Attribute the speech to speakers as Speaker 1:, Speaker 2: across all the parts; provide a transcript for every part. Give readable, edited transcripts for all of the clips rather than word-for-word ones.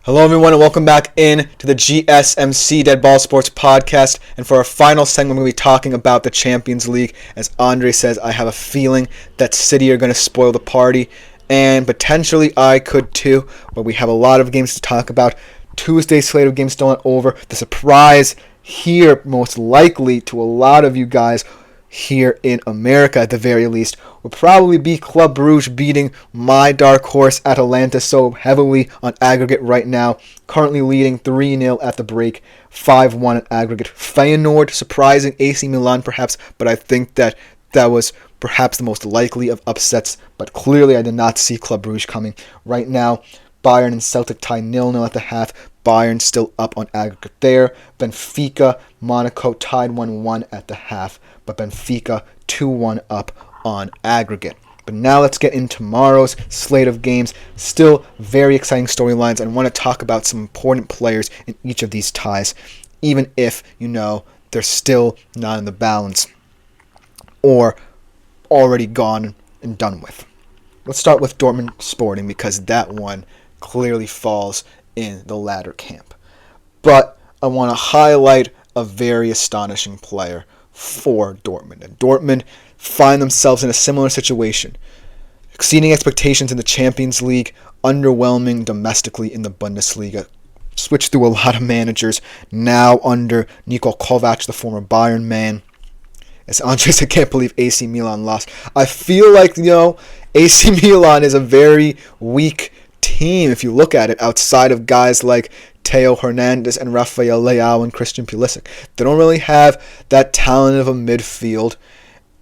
Speaker 1: Hello, everyone, and welcome back in to the GSMC Dead Ball Sports Podcast. And for our final segment, we're going to be talking about the Champions League. As Andre says, I have a feeling that City are going to spoil the party, and potentially I could too. But we have a lot of games to talk about. Tuesday's slate of games still not over. The surprise here, most likely to a lot of you guys here in America at the very least, will probably be Club Brugge beating my dark horse Atalanta so heavily on aggregate right now, currently leading 3-0 at the break, 5-1 at aggregate. Feyenoord surprising AC Milan perhaps, but I think that was perhaps the most likely of upsets, but clearly I did not see Club Brugge coming. Right now, Bayern and Celtic tie 0-0 at the half. Bayern still up on aggregate there. Benfica, Monaco tied 1-1 at the half, but Benfica 2-1 up on aggregate. But now let's get into tomorrow's slate of games. Still very exciting storylines. I want to talk about some important players in each of these ties, even if, they're still not in the balance or already gone and done with. Let's start with Dortmund Sporting because that one clearly falls in the latter camp. But I want to highlight a very astonishing player for Dortmund. And Dortmund find themselves in a similar situation, exceeding expectations in the Champions League, underwhelming domestically in the Bundesliga. Switched through a lot of managers, now under Niko Kovac, the former Bayern man. As Andre said, I can't believe AC Milan lost. I feel like, AC Milan is a very weak team if you look at it, outside of guys like Theo Hernandez and Rafael Leao and Christian Pulisic. They don't really have that talent of a midfield,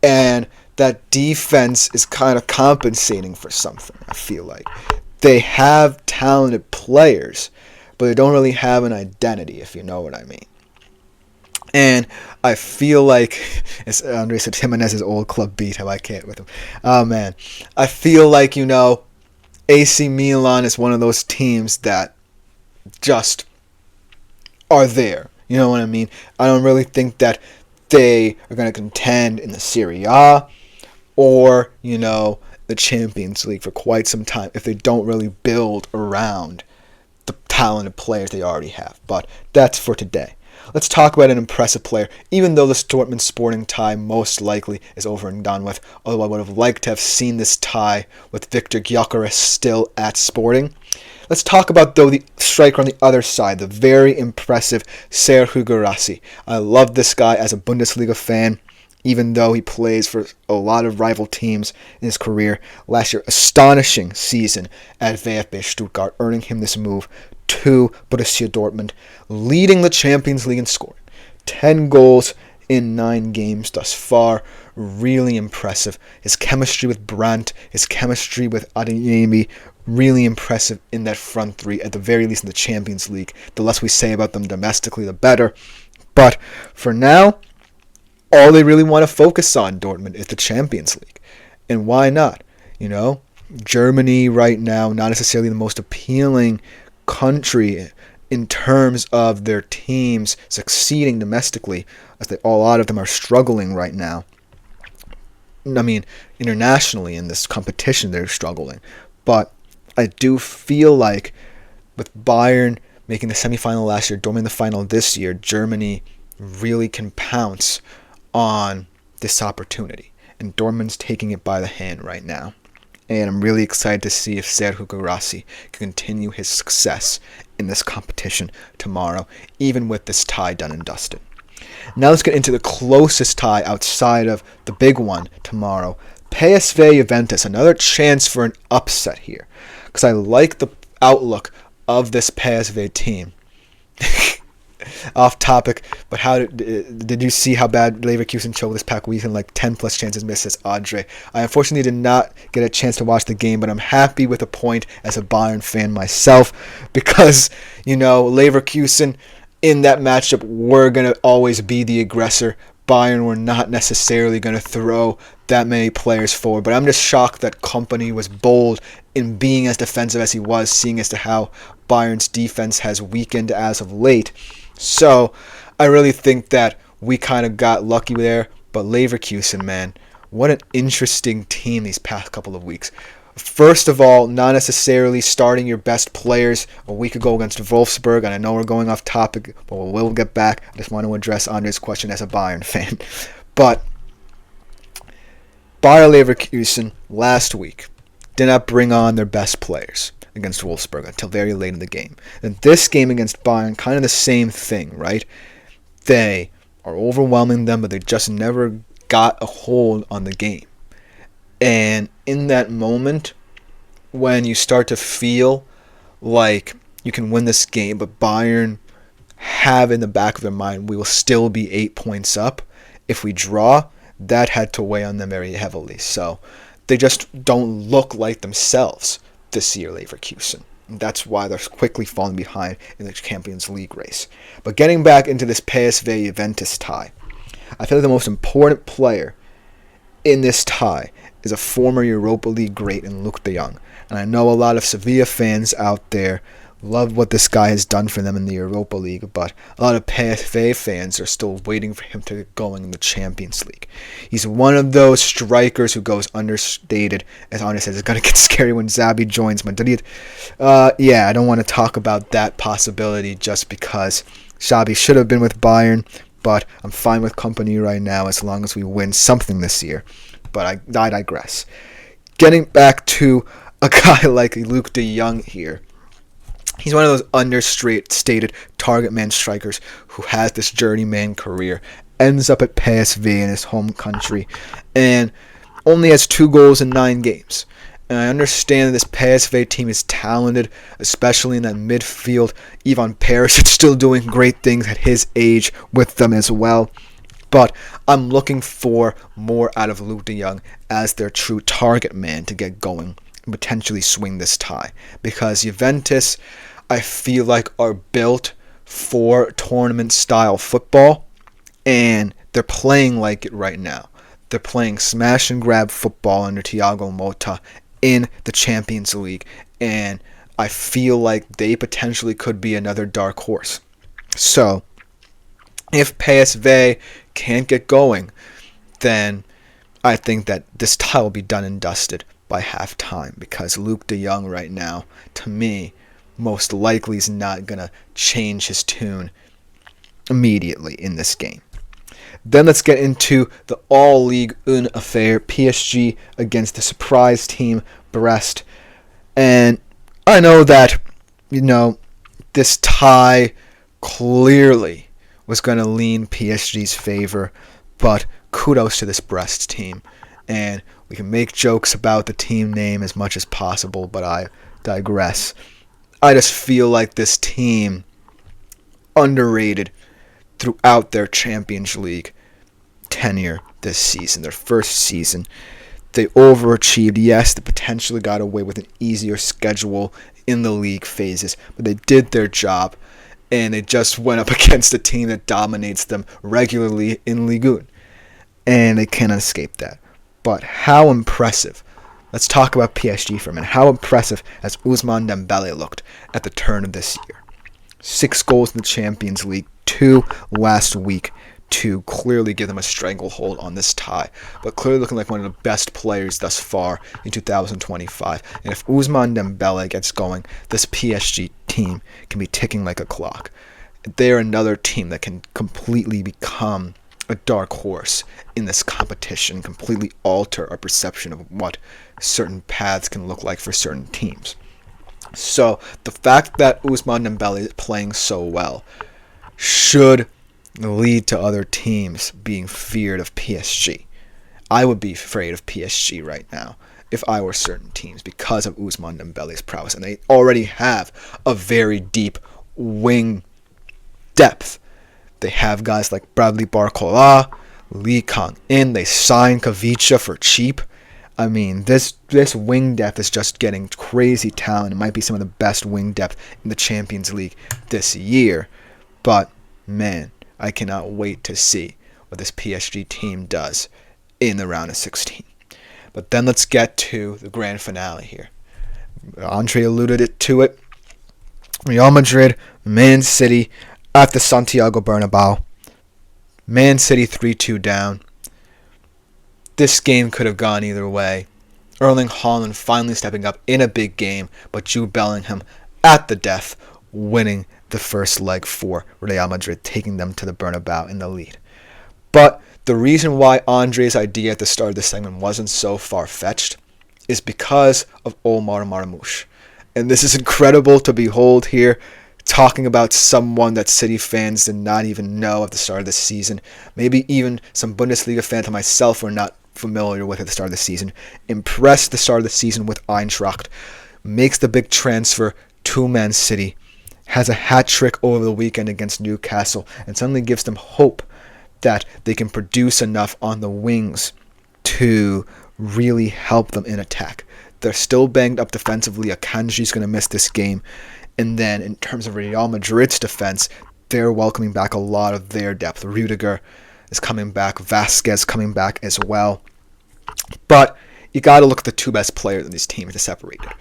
Speaker 1: and that defense is kind of compensating for something, I feel like. They have talented players, but they don't really have an identity, if you know what I mean. And I feel like, as Andre said, Jimenez's old club beat, how I can't with him. Oh, man. I feel like, AC Milan is one of those teams that just are there. You know what I mean? I don't really think that they are going to contend in the Serie A or, the Champions League for quite some time if they don't really build around the talented players they already have. But that's for today. Let's talk about an impressive player, even though the Dortmund Sporting tie most likely is over and done with, although I would have liked to have seen this tie with Victor Gyökeres still at Sporting. Let's talk about, though, the striker on the other side, the very impressive Serhou Guirassy. I love this guy as a Bundesliga fan, even though he plays for a lot of rival teams in his career. Last year, astonishing season at VfB Stuttgart, earning him this move to Borussia Dortmund, leading the Champions League in scoring. 10 goals in 9 games thus far. Really impressive. His chemistry with Brandt, his chemistry with Adeyemi, really impressive in that front three, at the very least in the Champions League. The less we say about them domestically, the better. But for now, all they really want to focus on, Dortmund, is the Champions League. And why not? Germany right now, not necessarily the most appealing country in terms of their teams succeeding domestically, as a lot of them are struggling right now. I mean, internationally in this competition they're struggling. But I do feel like with Bayern making the semifinal last year, Dortmund the final this year, Germany really can pounce on this opportunity. And Dortmund's taking it by the hand right now. And I'm really excited to see if Serhou Guirassy can continue his success in this competition tomorrow, even with this tie done and dusted. Now let's get into the closest tie outside of the big one tomorrow. PSV Juventus, another chance for an upset here, because I like the outlook of this PSV team. Off topic, but how did you see how bad Leverkusen choked this past weekend? Like 10 plus chances missed, as Andre. I unfortunately did not get a chance to watch the game, but I'm happy with a point as a Bayern fan myself, because Leverkusen in that matchup were gonna always be the aggressor. Bayern were not necessarily gonna throw that many players forward, but I'm just shocked that Kompany was bold in being as defensive as he was, seeing as to how Bayern's defense has weakened as of late. So I really think that we kind of got lucky there. But Leverkusen, man, what an interesting team these past couple of weeks. First of all, not necessarily starting your best players a week ago against Wolfsburg, and I know we're going off topic, but we'll get back. I just want to address Andre's question as a Bayern fan. But Bayer Leverkusen last week did not bring on their best players against Wolfsburg until very late in the game. And this game against Bayern, kind of the same thing, right? They are overwhelming them, but they just never got a hold on the game. And in that moment, when you start to feel like you can win this game, but Bayern have in the back of their mind, we will still be 8 points up if we draw, that had to weigh on them very heavily. So they just don't look like themselves this year, Leverkusen. And that's why they're quickly falling behind in the Champions League race. But getting back into this PSV-Juventus tie, I feel like the most important player in this tie is a former Europa League great in Luuk de Jong. And I know a lot of Sevilla fans out there love what this guy has done for them in the Europa League, but a lot of PSV fans are still waiting for him to get going in the Champions League. He's one of those strikers who goes understated. As Andre says, it's going to get scary when Xabi joins Madrid. I don't want to talk about that possibility just because Xabi should have been with Bayern, but I'm fine with company right now as long as we win something this year. But I digress. Getting back to a guy like Luuk de Jong here. He's one of those understated target man strikers who has this journeyman career, ends up at PSV in his home country, and only has 2 goals in 9 games. And I understand that this PSV team is talented, especially in that midfield. Ivan Perisic still doing great things at his age with them as well. But I'm looking for more out of Luuk de Jong as their true target man to get going and potentially swing this tie. Because Juventus, I feel like, are built for tournament-style football, and they're playing like it right now. They're playing smash-and-grab football under Thiago Motta in the Champions League, and I feel like they potentially could be another dark horse. So, if PSV can't get going, then I think that this tie will be done and dusted by halftime, because Luuk de Jong right now, to me, most likely is not going to change his tune immediately in this game. Then let's get into the all-League 1 affair, PSG against the surprise team, Brest. And I know that, this tie clearly was going to lean PSG's favor, but kudos to this Brest team. And we can make jokes about the team name as much as possible, but I digress. I just feel like this team underrated throughout their Champions League tenure this season, their first season. They overachieved. Yes, they potentially got away with an easier schedule in the league phases, but they did their job, and they just went up against a team that dominates them regularly in Ligue 1, and they cannot escape that. But how impressive. Let's talk about PSG for a minute. How impressive has Ousmane Dembele looked at the turn of this year? 6 goals in the Champions League, 2 last week, to clearly give them a stranglehold on this tie, but clearly looking like one of the best players thus far in 2025. And if Ousmane Dembele gets going, this PSG team can be ticking like a clock. They're another team that can completely become a dark horse in this competition, completely alter our perception of what certain paths can look like for certain teams. So the fact that Ousmane Dembele is playing so well should lead to other teams being feared of PSG. I would be afraid of PSG right now if I were certain teams because of Ousmane Dembele's prowess, and they already have a very deep wing depth. They have guys like Bradley Barcola, Lee Kang-in. They signed Kavicha for cheap. I mean, this wing depth is just getting crazy talent. It might be some of the best wing depth in the Champions League this year. But, man, I cannot wait to see what this PSG team does in the round of 16. But then let's get to the grand finale here. Andre alluded to it. Real Madrid, Man City at the Santiago Bernabeu. Man City 3-2 down. This game could have gone either way. Erling Haaland finally stepping up in a big game, but Jude Bellingham at the death, winning the first leg for Real Madrid, taking them to the Bernabeu in the lead. But the reason why Andre's idea at the start of this segment wasn't so far-fetched is because of Omar Marmoush. And this is incredible to behold here, talking about someone that City fans did not even know at the start of the season. Maybe even some Bundesliga fans like myself were not familiar with at the start of the season. Impressed the start of the season with Eintracht. Makes the big transfer to Man City. Has a hat trick over the weekend against Newcastle. And suddenly gives them hope that they can produce enough on the wings to really help them in attack. They're still banged up defensively. Akanji's going to miss this game. And then in terms of Real Madrid's defense, they're welcoming back a lot of their depth. Rudiger is coming back. Vasquez coming back as well. But you got to look at the two best players in these teams to separate it.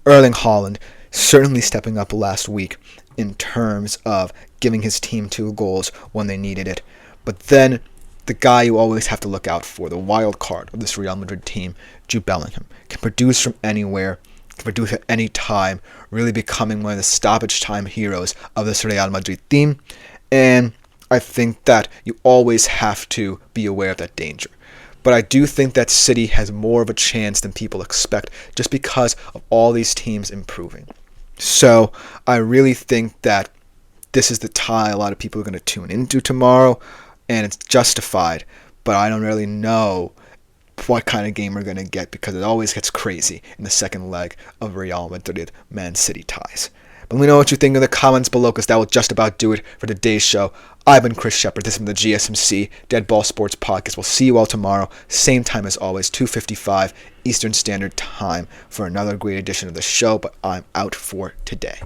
Speaker 1: Erling Haaland certainly stepping up last week in terms of giving his team 2 goals when they needed it. But then the guy you always have to look out for, the wild card of this Real Madrid team, Jude Bellingham, can produce from anywhere, can produce at any time, really becoming one of the stoppage time heroes of this Real Madrid team. And I think that you always have to be aware of that danger. But I do think that City has more of a chance than people expect just because of all these teams improving. So I really think that this is the tie a lot of people are going to tune into tomorrow, and it's justified. But I don't really know what kind of game we're going to get because it always gets crazy in the second leg of Real Madrid-Man City ties. But let me know what you think in the comments below, because that will just about do it for today's show. I've been Chris Shepard. This has been the GSMC Dead Ball Sports Podcast. We'll see you all tomorrow, same time as always, 2:55 Eastern Standard Time for another great edition of the show, but I'm out for today.